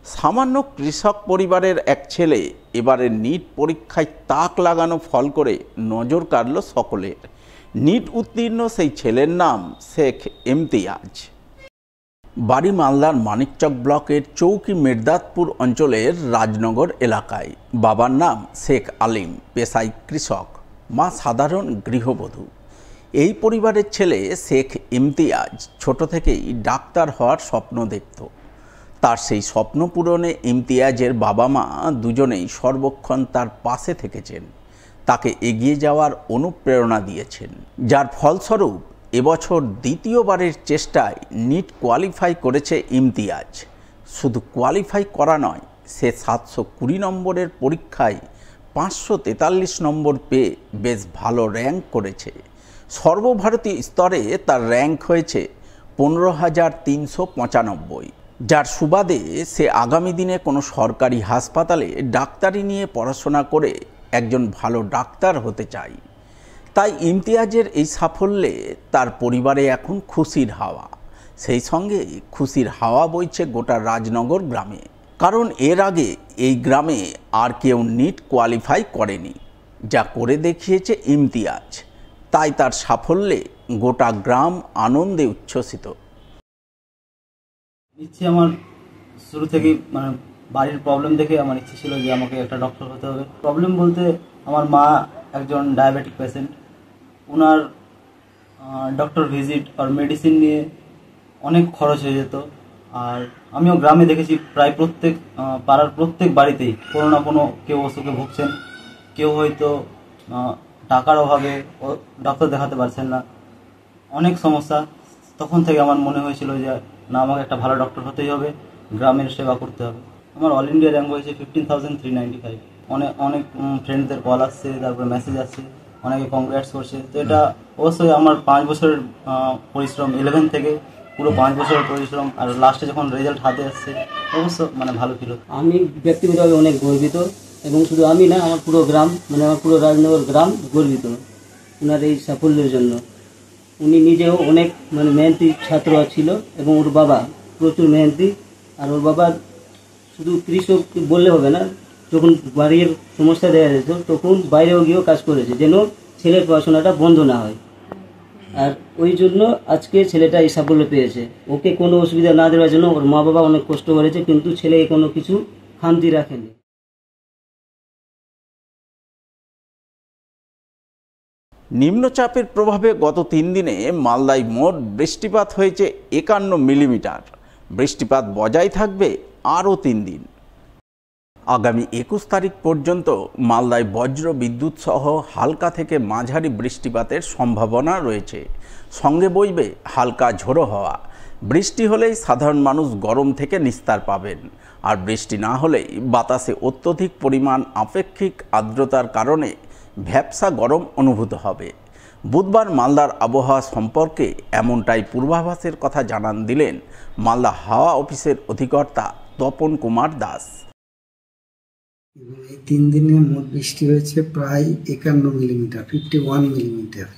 সামান্য কৃষক পরিবারের এক ছেলে এবারে নিট পরীক্ষায় তাক লাগানো ফল করে নজর কাড়ল সকলের। নিট উত্তীর্ণ সেই ছেলের নাম শেখ ইমতিয়াজ। বাড়ি মালদার মানিকচক ব্লকের চৌকি মির্দাতপুর অঞ্চলের রাজনগর এলাকায়। বাবার নাম শেখ আলিম, পেশায় কৃষক, মা সাধারণ গৃহবধূ। এই পরিবারের ছেলে শেখ ইমতিয়াজ ছোট থেকেই ডাক্তার হওয়ার স্বপ্ন দেখত। তার সেই স্বপ্ন পূরণে ইমতিয়াজের বাবা মা দুজনেই সর্বক্ষণ তার পাশে থেকেছেন, তাকে এগিয়ে যাওয়ার অনুপ্রেরণা দিয়েছেন। যার ফলস্বরূপ এবছর দ্বিতীয়বারের চেষ্টায় নিট কোয়ালিফাই করেছে ইমতিয়াজ। শুধু কোয়ালিফাই করা নয়, সে 720 নম্বরের পরীক্ষায় 543 নম্বর পেয়ে বেশ ভালো র্যাঙ্ক করেছে। সর্বভারতীয় স্তরে তার র্যাঙ্ক হয়েছে 15,395, যার সুবাদে সে আগামী দিনে কোনো সরকারি হাসপাতালে ডাক্তারি নিয়ে পড়াশোনা করে একজন ভালো ডাক্তার হতে চায়। তাই ইমতিয়াজের এই সাফল্যে তার পরিবারে এখন খুশির হাওয়া। সেই সঙ্গে খুশির হাওয়া বইছে গোটা রাজনগর গ্রামে, কারণ এর আগে এই গ্রামে আর কেউ নিট কোয়ালিফাই করেনি, যা করে দেখিয়েছে ইমতিয়াজ। তাই তার সাফল্যে গোটা গ্রাম আনন্দে উচ্ছ্বসিত। ইচ্ছে আমার শুরু থেকেই বাড়ির প্রবলেম দেখে আমার ইচ্ছে ছিল যে আমাকে একটা ডক্টর হতে হবে। প্রবলেম বলতে আমার মা একজন ডায়াবেটিক পেশেন্ট, ওনার ডক্টর ভিজিট আর মেডিসিন নিয়ে অনেক খরচ হয়ে যেত। আর আমিও গ্রামে দেখেছি প্রায় প্রত্যেক পাড়ার প্রত্যেক বাড়িতেই কোনো না কোনো কেউ অসুখে ভুগছেন। কেউ হয়তো টাকার অভাবে ডক্টর দেখাতে পারছেন না, অনেক সমস্যা। তখন থেকে আমার মনে হয়েছিল যে না, আমাকে একটা ভালো ডক্টর হতেই হবে, গ্রামের সেবা করতে হবে। আমার অল ইন্ডিয়া র্যাঙ্ক হয়েছে 15,395। অনেক ফ্রেন্ডদের কল আসছে, তারপরে মেসেজ আসছে, অনেকে কংগ্রেটস করছে। তো এটা অবশ্যই আমার 5 বছরের পরিশ্রম, 11 থেকে পুরো 5 বছরের পরিশ্রম, আর লাস্টে যখন রেজাল্ট হাতে আসছে অবশ্য ভালো ছিল। আমি ব্যক্তিগতভাবে অনেক গর্বিত, এবং শুধু আমি না, আমার পুরো গ্রাম, আমার পুরো রাজনগর গ্রাম গর্বিত ওনার এই সাফল্যের জন্য। উনি নিজেও অনেক মেহনতি ছাত্র ছিল, এবং ওর বাবা প্রচুর মেহনতি। আর ওর বাবা শুধু কৃষক বললে হবে না, যখন বাড়ির সমস্যা দেখা যেত তখন বাইরেও গিয়েও কাজ করেছে, যেন ছেলের পড়াশোনাটা বন্ধ না হয়। আর ওই জন্য আজকে ছেলেটা এই সাফল্য পেয়েছে। ওকে কোনো অসুবিধা না দেওয়ার জন্য ওর মা বাবা অনেক কষ্ট করেছে, কিন্তু ছেলে কোনো কিছু খামতি রাখেনি। নিম্নচাপের প্রভাবে গত 3 দিনে মালদায় মোট বৃষ্টিপাত হয়েছে 51 মিলিমিটার। বৃষ্টিপাত বজায় থাকবে আরও 3 দিন। আগামী 21 তারিখ পর্যন্ত মালদায় বজ্র বিদ্যুৎ সহ হালকা থেকে মাঝারি বৃষ্টিপাতের সম্ভাবনা রয়েছে। সঙ্গে বইবে হালকা ঝোড়ো হাওয়া। বৃষ্টি হলেই সাধারণ মানুষ গরম থেকে নিস্তার পাবেন, আর বৃষ্টি না হলেই বাতাসে অত্যধিক পরিমাণ আপেক্ষিক আর্দ্রতার কারণে ভ্যাপসা গরম অনুভূত হবে। বুধবার মালদার আবহাওয়া সম্পর্কে এমনটাই পূর্বাভাসের কথা জানান দিলেন মালদা হাওয়া অফিসের অধিকর্তা তপন কুমার দাস। এই 3 দিনে মোট বৃষ্টি হয়েছে প্রায় 51 মিলিমিটার, 51 মিলিমিটার,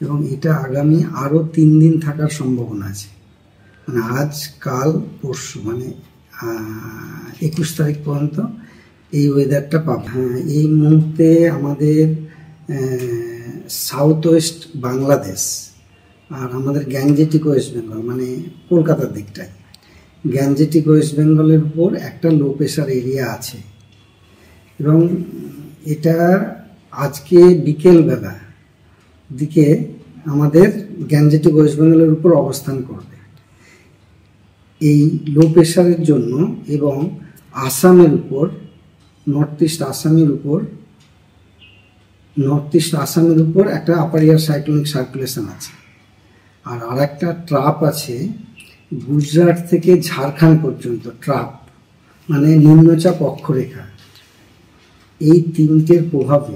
এবং এটা আগামী আরও 3 দিন থাকার সম্ভাবনা আছে। আজ, কাল, পরশু, 21 তারিখ পর্যন্ত এই ওয়েদারটা পাবো। এই মুহূর্তে আমাদের সাউথ ওয়েস্ট বাংলাদেশ আর আমাদের গ্যাঞ্জেটিক ওয়েস্ট বেঙ্গল, কলকাতার দিকটায় গ্যাঞ্জেটিক ওয়েস্ট বেঙ্গলের উপর একটা লো প্রেশার এরিয়া আছে, এবং এটা আজকে বিকেলবেলা দিকে আমাদের গ্যাঞ্জেটিক ওয়েস্ট বেঙ্গলের উপর অবস্থান করবে। এই লো প্রেশারের জন্য এবং আসামের উপর, নর্থ ইস্ট আসামের উপর একটা আপার এয়ার সাইক্লোনিক সার্কুলেশন আছে। আর একটা ট্রাপ আছে গুজরাট থেকে ঝাড়খণ্ড পর্যন্ত, ট্রাপ নিম্নচাপ অক্ষরেখা। এই 3টের প্রভাবে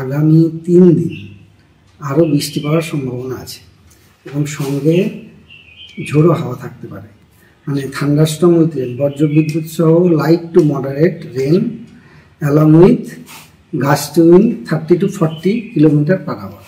আগামী 3 দিন আরও বৃষ্টি পাওয়ার সম্ভাবনা আছে, এবং সঙ্গে ঝোড়ো হাওয়া থাকতে পারে। থান্ডারস্টর্ম উইথ রেন, বজ্রবিদ্যুৎ সহ light to moderate rain along with gust wind 30 to 40 kilometre per hour.